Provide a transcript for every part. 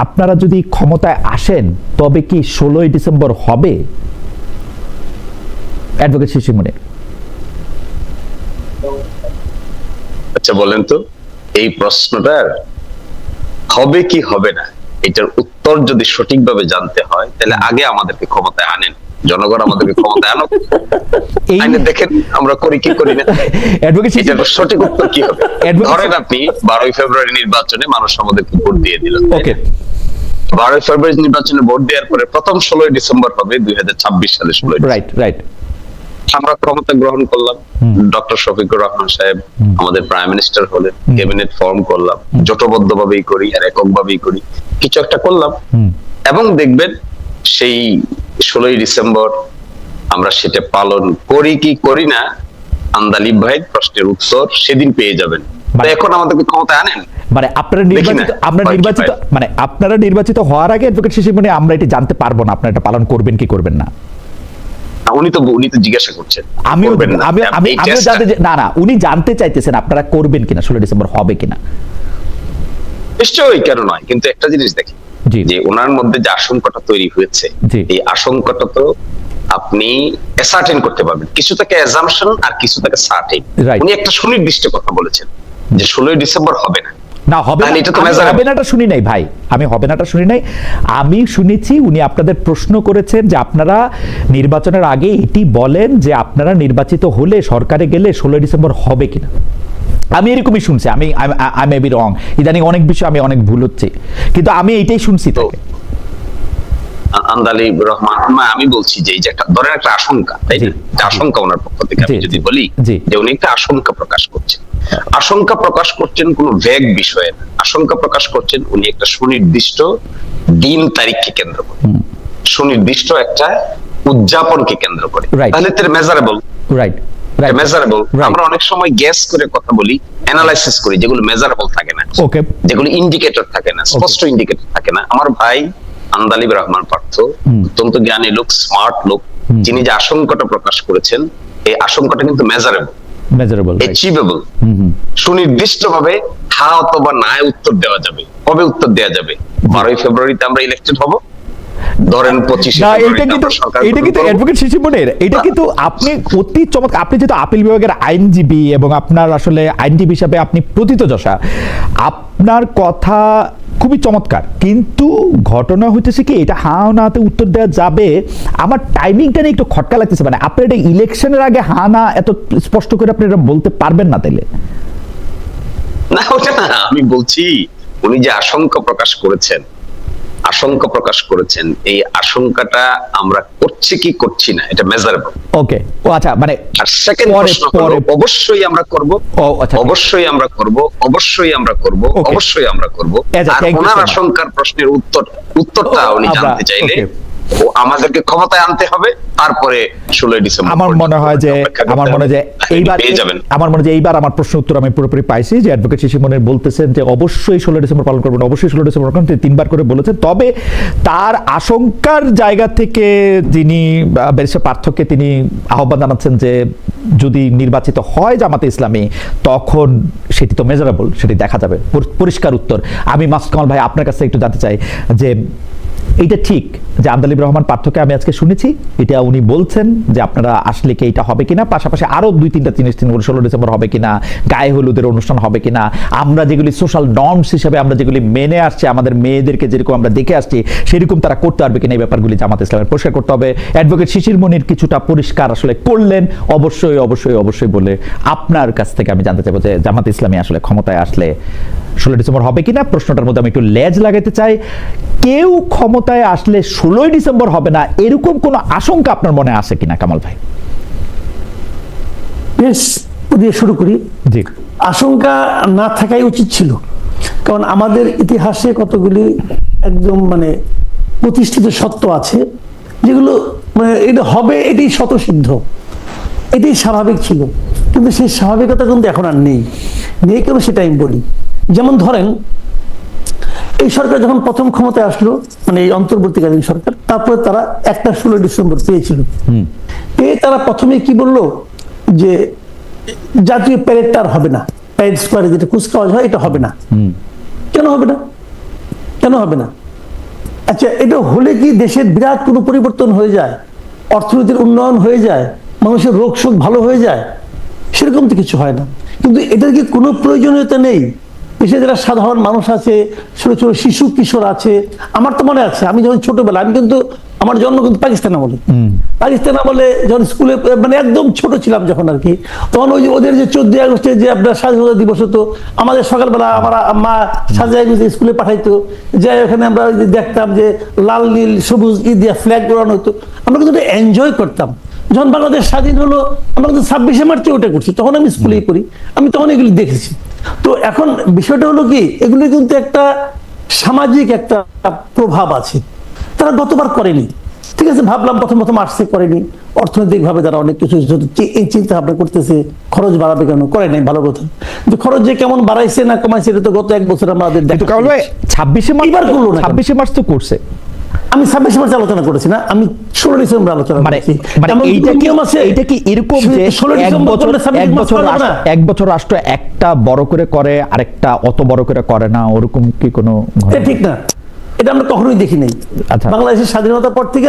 আপনারা যদি ক্ষমতায় আসেন তবে কি 16ই ডিসেম্বর হবে? অ্যাডভোকেট শিশির মনির। আচ্ছা বলেন তো, এই প্রশ্নটার হবে কি হবে না এটার উত্তর যদি সঠিকভাবে জানতে হয় তাহলে আগে আমাদেরকে ক্ষমতায় আনেন, জনগণ আমাদেরকে ক্ষমতায় আনুক, আইনে দেখেন আমরা করি কি করি না। এটার সঠিক উত্তর কি হবে? ধরেন আপনি 12ই ফেব্রুয়ারি নির্বাচনে মানুষ আমাদেরকে ভোট দিয়ে দিল, 12ই ফেব্রুয়ারি নির্বাচনে ভোট দেওয়ার পরে প্রথম 16ই ডিসেম্বর হবে 2026 সালে 16ই। রাইট। আমরা ক্ষমতা গ্রহণ করলাম, ডক্টর শফিকুর রহমান সাহেব আমাদের প্রাইম মিনিস্টার হলেন, ক্যাবিনেট ফর্ম করলাম, জোটবদ্ধ ভাবেই করি আর একক ভাবেই করি, কিছু একটা করলাম, এবং দেখবেন সেই 16ই ডিসেম্বর আমরা সেটা পালন করি কি করি না, আন্দালিব ভাই প্রশ্নের উত্তর সেদিন পেয়ে যাবেন। এখন আমাদেরকে ক্ষমতায় আনেন, মানে আপনারা নির্বাচিত হওয়ার আগে অ্যাডভোকেট শিশির মনির আমরা এটা জানতে পারবো না আপনারা এটা পালন করবেন কি করবেন না। উনি তো জিজ্ঞাসা করছেন, উনি জানতে চাইতেছেন আপনারা করবেন কিনা, 16 ডিসেম্বর হবে কিনা। নিশ্চয়ই, কেন নয়, কিন্তু একটা জিনিস দেখি যে ওনার মধ্যে যে আশঙ্কাটা তৈরি হয়েছে, এই আশঙ্কাটা তো আপনি অ্যাসার্টেন করতে পারবেন, কিছু থেকে অ্যাজাম্পশন আর কিছু থেকে সার্টেন। উনি একটা সুনির্দিষ্ট কথা বলেছেন যে 16ই ডিসেম্বর হবে না। না হবে নাটা শুনি নাই ভাই, আমি হবে নাটা শুনি নাই। আমি শুনেছি উনি আপনাদের প্রশ্ন করেছেন যে আপনারা নির্বাচনের আগে এটি বলেন যে আপনারা নির্বাচিত হলে সরকারে গেলে 16 ডিসেম্বর হবে কিনা। আমি এরকমই শুনছি, আমি আই মে বি রং, ইদানিং অনেক বিষয় আমি অনেক ভুল হচ্ছে, কিন্তু আমি এইটাই শুনছি। তো আন্দালিব রহমান, আমি বলছি যে এই যে একটা ধরেন একটা আশঙ্কা, তাই না, আশঙ্কা ওনার পক্ষ থেকে আমি যদি বলি যে উনি একটা আশঙ্কা প্রকাশ করছেন, আশঙ্কা প্রকাশ করছেন কোনো ভ্যাগ বিষয়ে না, আশঙ্কা প্রকাশ করছেন উনি একটা সুনির্দিষ্ট দিন তারিখকে কেন্দ্র করে, সুনির্দিষ্ট একটা উদযাপনকে কেন্দ্র করে, তাহলে তার মেজারেবল। মেজারেবল আমরা অনেক সময় গ্যাস করে কথা বলি, অ্যানালাইসিস করি, যেগুলো মেজারেবল থাকে না, যেগুলো ইন্ডিকেটর থাকে না, স্পষ্ট ইন্ডিকেটর থাকে না। আমার ভাই আন্দালিব রহমান পার্থ অত্যন্ত জ্ঞানী লোক, স্মার্ট লোক, যিনি যে আশঙ্কাটা প্রকাশ করেছেন এই আশঙ্কাটা কিন্তু মেজারেবল, অ্যাচিভেবল, সুনির্দিষ্ট ভাবে হ্যাঁ অথবা না উত্তর দেওয়া যাবে। কবে উত্তর দেওয়া যাবে? 12ই ফেব্রুয়ারিতে আমরা ইলেকটেড হব, ধরেন 25 এটা কিন্তু অ্যাডভোকেট শিশির মনির, এটা কিন্তু আপনি অতি চমৎকার, আপনি যেহেতু আপিল বিভাগের আইনজীবী এবং আপনার আসলে আইনজীবী হিসাবে আপনি প্রথিতযশা, আপনার কথা খুবই চমৎকার, কিন্তু ঘটনা হইতেছে কি এটা হ্যাঁ নাতে উত্তর দেওয়া যাবে, আমার টাইমিংটা নিয়ে একটু খটকা লাগতেছে। মানে আপনি এটা ইলেকশনের আগে হ্যাঁ না এত স্পষ্ট করে আপনি এটা বলতে পারবেন না তাইলে? না, ওটা না, আমি বলছি উনি যে আশঙ্কা প্রকাশ করেছেন এই আশঙ্কাটা আমরা করছি কি করছি না এটা মেজারেবল। ওকে, ও আচ্ছা, মানে আর সেকেন্ড প্রশ্ন হলো অবশ্যই আমরা করব, অবশ্যই আমরা করব, অবশ্যই আমরা করব, অবশ্যই আমরা করব। আর ওনার আশঙ্কার প্রশ্নের উত্তরটা উনি জানতে চাইলে আমাদেরকে ক্ষমতায় আনতে হবে, তারপরে 16ই ডিসেম্বর। আমার মনে হয় যে এইবার আমার প্রশ্ন উত্তর আমি পুরোপুরি পাইছি, যে অ্যাডভোকেট শিশির মনির বলতেছেন যে অবশ্যই 16 ডিসেম্বর পালন করবেন, অবশ্যই 16 ডিসেম্বর পালন করবেন, 3বার করে বলেছেন। তবে তার আশঙ্কার জায়গা থেকে যিনি ব্যারিস্টার পার্থকে তিনি আহ্বান জানাচ্ছেন যে যদি নির্বাচিত হয় জামাতে ইসলামী তখন সেটি তো মেজারেবল, সেটি দেখা যাবে, পরিষ্কার উত্তর। আমি মাসুদ কামাল ভাই আপনার কাছে একটু জানতে চাই যে এইটা ঠিক যে আন্দালিব রহমান পার্থকে আমি আজকে শুনেছি এটা উনি বলছেন যে আপনারা আসলে কি এটা হবে কিনা, পাশাপাশি আরো 2-3টা জিনিস তিনি 16 ডিসেম্বর হবে কিনা, গায়ে হলুদের অনুষ্ঠান হবে কিনা, আমরা যেগুলি সোশ্যাল নর্মস হিসেবে আমরা যেগুলি মেনে আসছি, আমাদের মেয়েদেরকে যেরকম আমরা দেখে আসছি সেরকম তারা করতে পারবে কিনা, এই ব্যাপারগুলি জামাত ইসলামের পরিষ্কার করতে হবে। অ্যাডভোকেট শিশির মনির কিছুটা পরিষ্কার আসলে করলেন, অবশ্যই অবশ্যই অবশ্যই বলে আপনার কাছ থেকে আমি জানতে চাইবো যে জামাত ইসলামী আসলে ক্ষমতায় আসলে 16 ডিসেম্বর হবে কিনা। প্রশ্নটার মধ্যে আমি একটু লেজ লাগাইতে চাই, কেউ ক্ষমতায় আসলে 16ই ডিসেম্বর হবে না এরকম কোন আশঙ্কা আপনার মনে আছে কিনা কামাল ভাই? বেশ, দিয়ে শুরু করি। জি, আশঙ্কা না থাকাই উচিত ছিল, কারণ আমাদের ইতিহাসে কতগুলি একদম মানে প্রতিষ্ঠিত সত্য আছে যেগুলো মানে এটা হবে, এটাই স্বতঃসিদ্ধ, এটাই স্বাভাবিক ছিল, কিন্তু সেই স্বাভাবিকতা কিন্তু এখন আর নেই কেন সেটা আমি বলি। যেমন ধরেন এই সরকার যখন প্রথম ক্ষমতায় আসলো, মানে এই অন্তর্বর্তীকালীন সরকার, তারপরে তারা একটা 16 ডিসেম্বর পেয়েছিল, পেয়ে তারা প্রথমে কি বললো যে জাতীয় প্যারেডটা আর হবে না, প্যারেড স্কোয়ারে যেটা কুচকাওয়াজ হয় এটা হবে না। কেন হবে না? কেন হবে না? আচ্ছা, এটা হলে কি দেশের বিরাট কোনো পরিবর্তন হয়ে যায়, অর্থনীতির উন্নয়ন হয়ে যায়, মানুষের রোগ শোক ভালো হয়ে যায়? সেরকম তো কিছু হয় না। কিন্তু এটার কি কোনো প্রয়োজনীয়তা নেই? দেশে যারা সাধারণ মানুষ আছে, ছোট ছোট শিশু কিশোর আছে, আমার তো মনে আছে আমি যখন ছোটবেলা, আমি কিন্তু আমার জন্ম কিন্তু পাকিস্তান আমলে, পাকিস্তান আমলে যখন স্কুলে মানে একদম ছোট ছিলাম যখন আর কি, তখন ওই যে ওদের যে 14ই আগস্টে যে আপনার স্বাধীনতা দিবস হতো, আমাদের সকালবেলা আমার মা সাজায় গুজে স্কুলে পাঠাইতো, যাই ওখানে আমরা ওই যে দেখতাম যে লাল নীল সবুজ দিয়া ফ্ল্যাগ উড়ানো হতো, আমরা কিন্তু এনজয় করতাম। যখন বাংলাদেশ স্বাধীন হলো, আমরা কিন্তু 26শে মার্চে ওটা করছি, তখন আমি স্কুলেই করি, আমি তখন এগুলি দেখেছি। তো এখন বিষয়টা হলো কি, এগুলি কিন্তু একটা সামাজিক একটা প্রভাব আছে, তারা গতবার করেনি, ঠিক আছে, ভাবলাম প্রথম প্রথম আসছে, করেনি, অর্থনৈতিক ভাবে তারা অনেক কিছু এই চিন্তা ভাবনা করতেছে, খরচ বাড়াবে কেন, করে নাই, ভালো কথা। কিন্তু খরচ যে কেমন বাড়াইছে না কমাইছে এটা তো গত এক বছর আমাদের দেখা। 26শে মার্চ তো করছে, আমি 26শে মার্চ আলোচনা করেছি না, আমি 16 ডিসেম্বর আলোচনা করেছি। এইটা কি এরকম যে এক বছর রাষ্ট্র একটা বড় করে করে আরেকটা অত বড় করে করে না, ওরকম কি কোনো? ঠিক না, এটা আমরা কখনোই দেখি নাই। বাংলাদেশের স্বাধীনতার পর থেকে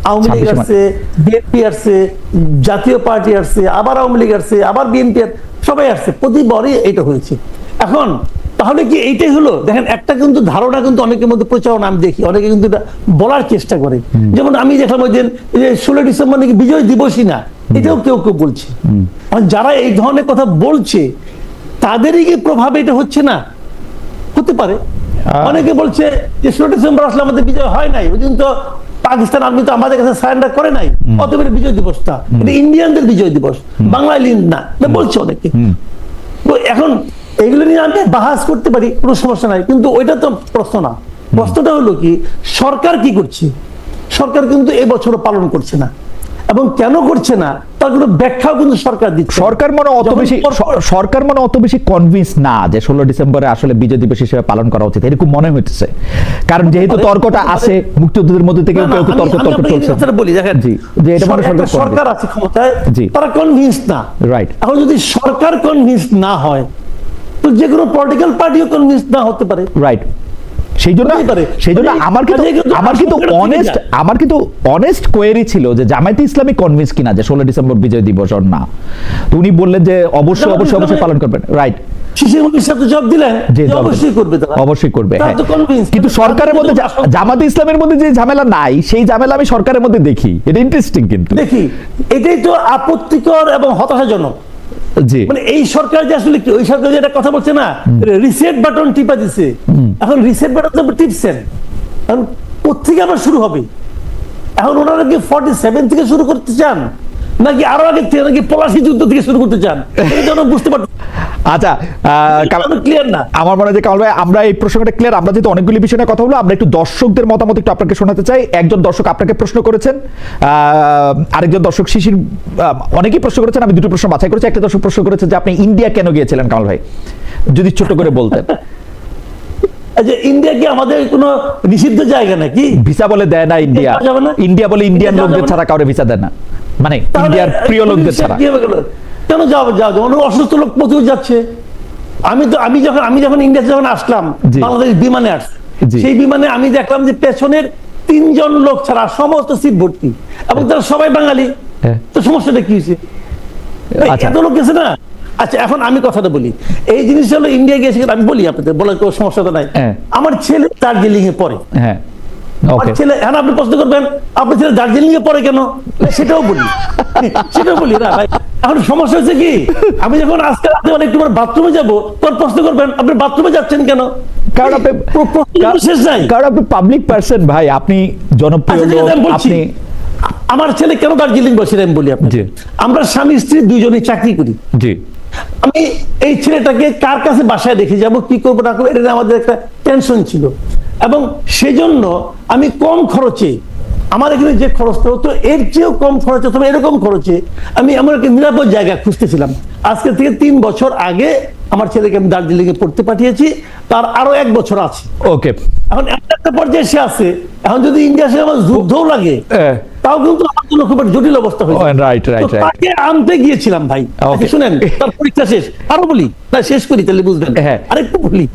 আওয়ামী লীগ আসছে, বিএনপি আসছে, জাতীয় পার্টি আসছে, আবার আওয়ামী লীগ আসছে, আবার বিএনপি, সবাই আসছে, প্রতিবারই এটা হয়েছে। এখন তাহলে কি এইটাই হলো? দেখেন, একটা কিন্তু ধারণা কিন্তু অনেকের মধ্যে প্রচারণ আমি দেখি, অনেকে কিন্তু এটা বলার চেষ্টা করে, যেমন আমি দেখলাম ওই যে 16 ডিসেম্বর নাকি বিজয় দিবসই না, এটাও কেউ কেউ বলছে। যারা এই ধরনের কথা বলছে তাদেরই কি প্রভাবে এটা হচ্ছে না? হতে পারে। অনেকে বলছে যে 16 ডিসেম্বর আসলে আমাদের বিজয় হয় নাই, ওই দিন তো পাকিস্তান আর্মি তো আমাদের কাছে সারেন্ডার করে নাই, অতএব বিজয় দিবসটা এটা ইন্ডিয়ানদের বিজয় দিবস, বাংলায় না, বলছে অনেকে। এখন এগুলো নিয়ে আমি বাহাস করতে পারি, কোনো সমস্যা নাই, কিন্তু ওইটা তো প্রশ্ন না। প্রশ্নটা হলো কি, সরকার কি করছে? সরকার কিন্তু এবছরও পালন করছে না, এবং কেন করছে না তার কোনো ব্যাখ্যাও কিন্তু সরকার দিচ্ছে। সরকার মনে অত বেশি কনভিন্স না যে 16 ডিসেম্বরে আসলে বিজয় দিবস হিসেবে পালন করা উচিত, এরকম মনে হচ্ছে। কারণ যেহেতু তর্কটা আছে, মুক্তিযোদ্ধাদের মধ্যে থেকে কেউ তর্ক চলছে, বলি দেখেন, যে এটা মানে সরকার আছে ক্ষমতায়, তারা কনভিন্স না, রাইট। এখন যদি সরকার কনভিন্স না হয়, তো যে কোনো পলিটিক্যাল পার্টিও কনভিন্স না হতে পারে, রাইট। সেই জন্য আমার কিন্তু অনেস্ট কোয়েরি ছিল যে জামায়াতে ইসলামী কনভিন্স কিনা যে 16 ডিসেম্বর বিজয় দিবস না। তো উনি বললেন যে অবশ্যই পালন করবেন, রাইট। অবশ্যই করবে, কিন্তু সরকারের মধ্যে জামায়াতে ইসলামের মধ্যে যে ঝামেলা নাই, সেই ঝামেলা আমি সরকারের মধ্যে দেখি। এটা ইন্টারেস্টিং, কিন্তু দেখি এটাই তো আপত্তিকর এবং হতাশাজনক। মানে এই সরকার যে আসলে কি, ওই সরকার যে একটা কথা বলছে না, রিসেট বাটন টিপা দিছে, এখন রিসেট বাটন টিপছেন, এখন কোথেকে আবার শুরু হবে? এখন ওনারা কি 47 থেকে শুরু করতে চান, নাকি আরো আগে থেকে, নাকি পলাশী যুদ্ধ থেকে শুরু করতে চান? এটা বুঝতে পারছি। আচ্ছা, ক্লিয়ার না আমার মনে হয় যে কামাল ভাই, আমরা এই প্রশ্নটা ক্লিয়ার। আমরা যেহেতু অনেকগুলি বিষয় নিয়ে কথা বলবো, আমরা একটু দর্শকদের মতামত একটু আপনাকে শোনাতে চাই। একজন দর্শক আপনাকে প্রশ্ন করেছেন, আরেকজন দর্শক শিশির, অনেকেই প্রশ্ন করেছেন, আমি দুটো প্রশ্ন বাছাই করেছি। একটা দর্শক প্রশ্ন করেছেন যে আপনি ইন্ডিয়া কেন গিয়েছিলেন কামাল ভাই, যদি ছোট করে বলতেন। আচ্ছা, ইন্ডিয়া কি আমাদের কোনো নিষিদ্ধ জায়গা নাকি? ভিসা বলে দেয় না ইন্ডিয়া, ইন্ডিয়া বলে ইন্ডিয়ান লোকদের ছাড়া কাউরে ভিসা দেয় না, মানে ইন্ডিয়ার প্রিয় লোকদের ছাড়া। কেন যাও? অসুস্থ লোক প্রচুর যাচ্ছে। আমি যখন ইন্ডিয়াতে যখন আসলাম, বাংলাদেশ বিমানে আসছে, সেই বিমানে আমি দেখলাম যে পেছনের 3 জন লোক ছাড়া সমস্ত সিট ভর্তি, এবং তারা সবাই বাঙালি। তো সমস্যাটা কি হয়েছে? এত লোক গেছে না। আচ্ছা, এখন আমি কথাটা বলি, এই জিনিসটা হলো ইন্ডিয়া গিয়েছে, আমি বলি আপনাদের, বলার কোনো সমস্যাটা নাই। আমার ছেলে দার্জিলিং এ পড়ে, ছেলে, হ্যাঁ, আপনি প্রশ্ন করবেন আপনার ছেলে দার্জিলিং এ পড়ে কেন, সেটাও বলি না ভাই। এখন সমস্যা হচ্ছে কি, আমি যখন আজকে একটু বাথরুমে যাবো, তোর প্রশ্ন করবেন আপনি বাথরুমে যাচ্ছেন কেন? কারণ আপনি পাবলিক পারসন ভাই, আপনি জনপ্রিয় লোক। আপনি, আমার ছেলে কেন দার্জিলিং বসে আমি বলি আপনাকে, আমরা স্বামী স্ত্রী দুইজনেই চাকরি করি। আমি এই ছেলেটাকে কার কাছে বাসায় রেখে যাব, কি করবো না করবো, এটা আমাদের একটা টেনশন ছিল, এবং সেজন্য আমি কম খরচে, আমার এখানে যে খরচটা হতো এর চেয়েও কম খরচ অথবা এরকম খরচে আমি এমন একটা নিরাপদ জায়গা খুঁজতেছিলাম। আজকে থেকে 3 বছর আগে আমার ছেলেকে আমি দার্জিলিং এ পড়তে পাঠিয়েছি, তার আরো 1 বছর আছে। ওকে, এখন একটা পর্যায়ে সে আছে, এখন যদি ইন্ডিয়া সে আমার যুদ্ধও লাগে, তাও কিন্তু আমার জন্য খুব জটিল অবস্থা হয়েছে। তাকে আনতে গিয়েছিলাম ভাই। শুনেন, তার পরীক্ষা শেষ, আরো বলি না, শেষ করি তাহলে বুঝবেন। আরেকটু বলি,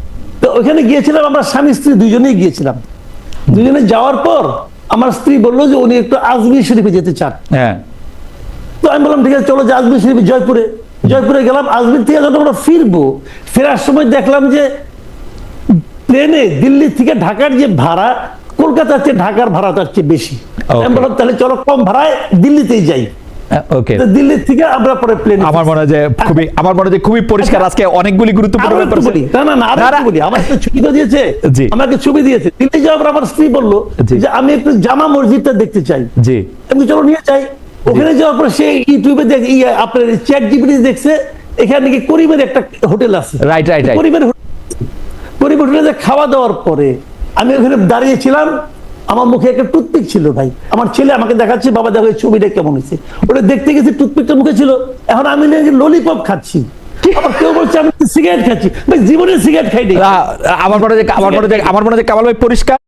তো ওখানে গিয়েছিলাম, আমরা স্বামী স্ত্রী দুইজনেই গিয়েছিলাম। দুজনে যাওয়ার পর আমার স্ত্রী বললো যে উনি একটু আজমির শরীফে যেতে চান। হ্যাঁ, তো আমি বললাম ঠিক আছে চলো যে আজমির শরীফ, জয়পুরে গেলাম। আজমির থেকে যখন আমরা ফিরবো, ফেরার সময় দেখলাম যে প্লেনে দিল্লি থেকে ঢাকার যে ভাড়া, কলকাতার চেয়ে ঢাকার ভাড়া তার চেয়ে বেশি। আমি বললাম তাহলে চলো কম ভাড়ায় দিল্লিতেই যাই। ওকে, দিল্লি থেকে আমরা পরে প্লেনে, আমার মনে হয় যে খুবই পরিষ্কার আজকে অনেকগুলি গুরুত্বপূর্ণ ব্যাপার আছে। আমার একটা ছবি তো দিয়েছে, জি। আমাকে ছবি দিয়েছে। দিল্লি যাওয়ার পর আমার স্ত্রী বললো জি। যে আমি একটু জামা মসজিদটা দেখতে চাই। জি, আমি চলো নিয়ে যাই। ওখানে যাওয়ার পর সে ইউটিউবে আপনার চ্যাট জিপিটি দেখছে এখানে নাকি করিমের একটা হোটেল আছে। রাইট। করিমের হোটেলে খাওয়া দাওয়ার পরে আমি ওখানে দাঁড়িয়েছিলাম, আমার মুখে একটা টুথপিক ছিল ভাই। আমার ছেলে আমাকে দেখাচ্ছে, বাবা দেখো এই ছবিটা কেমন হয়েছে। ওটা দেখতে গেছি, টুথপিকটা মুখে ছিল। এখন আমি ললিপপ খাচ্ছি, আবার কেউ বলছে আমি সিগারেট খাচ্ছি। ভাই জীবনে সিগারেট খাইনি। আমার মনে হয় যে কামাল ভাই পরিষ্কার।